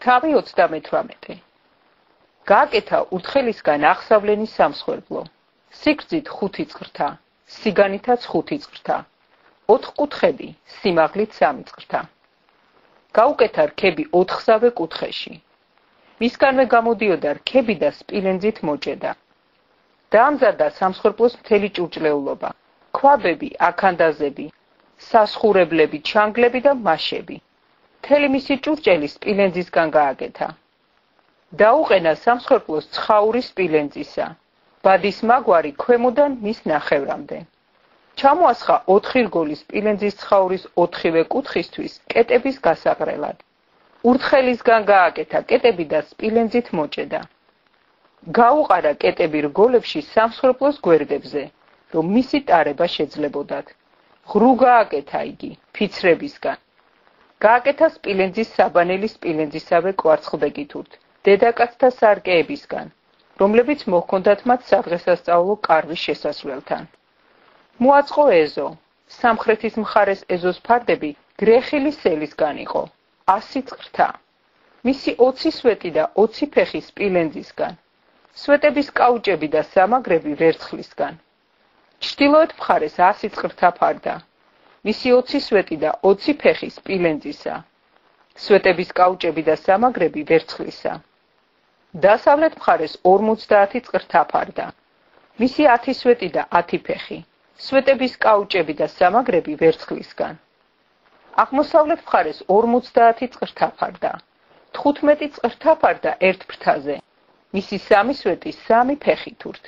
თავი 38. გააკეთა ურთხელისგან აღსავლენის სამსხვერპლო. სიგრძით 5 წყრთა, სიგანითაც 5 წყრთა. 4 კუთხედი, სიმაღლით 3 წყრთა. გაუკეთა რქები 4-სავე კუთხეში. მისგანვე გამოდიოდა რქები და სპილენძით მოჭედა. დაამზადა სამსხვერპლოს მთელი ჭურჭლეულობა, ქვაბები, აქანდაზები, სასხურებლები, ჩანგლები და მაშები. მთელი მისი ჭურჭელი სპილენძისგან გააკეთა. დაუყენა სამსხვერპლოს ცხაური სპილენძისა, ბადის მაგვარი ქვემოდან მის ნახევრამდე. ჩამოასხა 4 რგოლი სპილენძის ცხაურის 4-ვე კუთხისთვის კეტების გასაყრელად. ურთხელისგან გააკეთა კეტები და სპილენძით მოჭედა. გაუყარა კეტები რგოლებში სამსხვერპლოს გვერდებზე, რომ მისი ტარება შეძლებოდათ. ღრუ გააკეთა იგი ფიცრებისგან. გააკეთა სპილენძის საბანელი სპილენძისავე კვარცხლბეკითურთ, დედაკაცთა სარკეებისგან, რომლებიც მოჰქონდათ მათ სადღესასწაულო კარვის შესასვლელთან. მოაწყო ეზო. სამხრეთის მხარეს ეზოს ფარდები გრეხილი სელისგან იყო, 100 წყრთა. მისი 20 სვეტი და 20 ფეხი სპილენძისგან. სვეტების კაუჭები და სამაგრები ვერცხლისგან. ჩრდილოეთ მხარეს 100 წყრთა ფარდა. მისი 20 სვეტი და 20 ფეხი სპილენძისა. სვეტების კაუჭები და სამაგრები ვერცხლისა. დასავლეთ მხარეს 50 წყრთა ფარდა. მისი 10 სვეტი და 10 ფეხი. სვეტების კაუჭები და სამაგრები ვერცხლისგან. აღმოსავლეთ მხარეს 50 წყრთა ფარდა. 15 წყრთა ფარდა ერთ ფრთაზე. მისი 3 სვეტი 3 ფეხითურთ.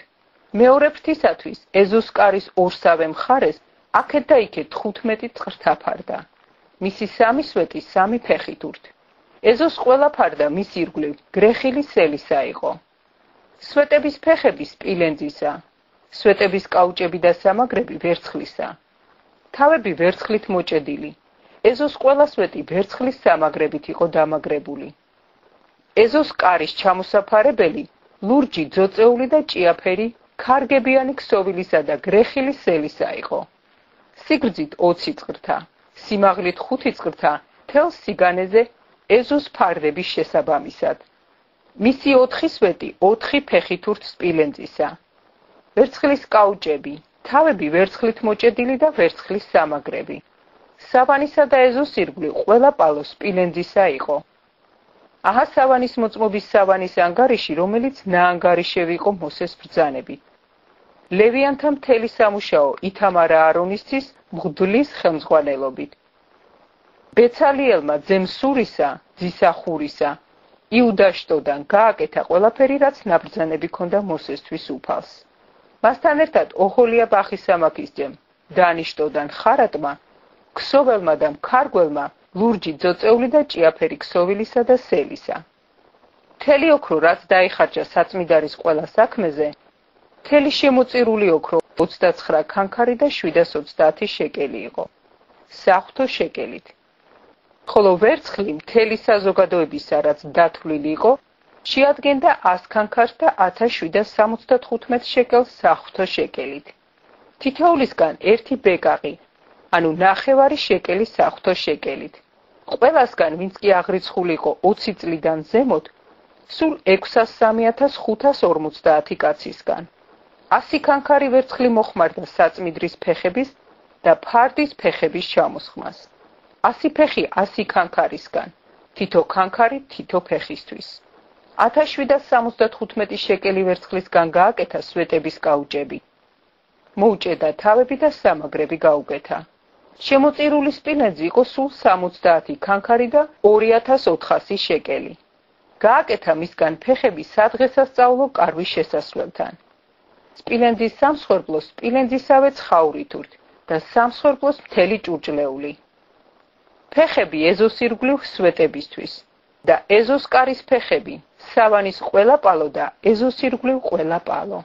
მეორე ფრთისათვის ეზოს კარის ორსავე მხარეს აქეთ და იქეთ 15 წყრთა ფარდა. მისი 3 სვეტი 3 ფეხითურთ. ეზოს ყველა ფარდა მის ირგვლივ გრეხილი სელისა იყო. სვეტების ფეხები სპილენძისა. სვეტების კაუჭები და სამაგრები ვერცხლისა. თავები ვერცხლით მოჭედილი. ეზოს ყველა სვეტი ვერცხლის სამაგრებით იყო დამაგრებული. ეზოს კარის ჩამოსაფარებელი ლურჯი ძოწეული და ჭიაფერი ქარგებიანი ქსოვილისა და გრეხილი სელისა იყო. სიგრძით 20 წყრთა, სიმაღლით 5 წყრთა მთელ სიგანეზე ეზოს ფარდების შესაბამისად. მისი 4 სვეტი 4 ფეხითურთ სპილენძისა. ვერცხლის კაუჭები, თავები ვერცხლით მოჭედილი და ვერცხლის სამაგრები. სავანისა და ეზოს ირგვლივ ყველა პალო სპილენძისა იყო. აჰა სავანის მოწმობის სავანის ანგარიში, რომელიც ნაანგარიშევი იყო მოსეს ბრძანებით. ლევიანთა მთელი სამუშაო ითამარ აარონისთვის მღვდლის ხელმძღვანელობით. ბეცალიელმა ძემ სურისა, ძისა ხურისა, იუდაშტოდან გააკეთა ყველაფერი, რაც ნაბრძანები ჰქონდა მოსესთვის უფალს. მასთან ერთად ოჰოლია ბახისამაქის ძემ, დანიშტოდან ხარატმა, ქსოველმა და მქარგველმა ლურჯი ძოწეული და ჭიაფერი ქსოვილისა და სელისა. მთელი ოქრო, რაც დაიხარჯა საწმიდარის ყველა საქმეზე, მთელი შემოწირული ოქრო 29 ქანქარი და 730 შეკელი იყო. საღვთო შეკელით. ხოლო ვერცხლი მთელი საზოგადოებისა, რაც დათვლილი იყო, შეადგენდა 100 ქანქარს და 1775 შეკელს საღვთო შეკელით. თითოეულისგან ერთი ბეკაყი, ანუ ნახევარი შეკელი საღვთო შეკელით. ყველასგან, ვინც კი აღრიცხული იყო 20 წლიდან ზემოთ, სულ 603,550 კაცისგან. 100 ქანქარი ვერცხლი მოხმარდა საწმიდრის ფეხების და ფარდის ფეხების ჩამოსხმას. 100 ფეხი 100 ქანქარისგან, თითო ქანქარი თითო ფეხისთვის. 1775 შეკელი ვერცხლისგან გააკეთა სვეტების კაუჭები. მოუჭედა თავები და სამაგრები გაუკეთა. შემოწირული სპილენძი იყო სულ 70 ქანქარი და 2400 შეკელი. გააკეთა მისგან ფეხები სადღესასწაულო კარვის შესასვლელთან. სპილენძის სამსხვერპლოს სპილენძისავე ცხაურითურთ და სამსხვერპლოს მთელი ჭურჭლეული. ფეხები ეზოს ირგვლივ სვეტებისთვის და ეზოს კარის ფეხები სავანის ყველა პალო და ეზოს ირგვლივ ყველა პალო.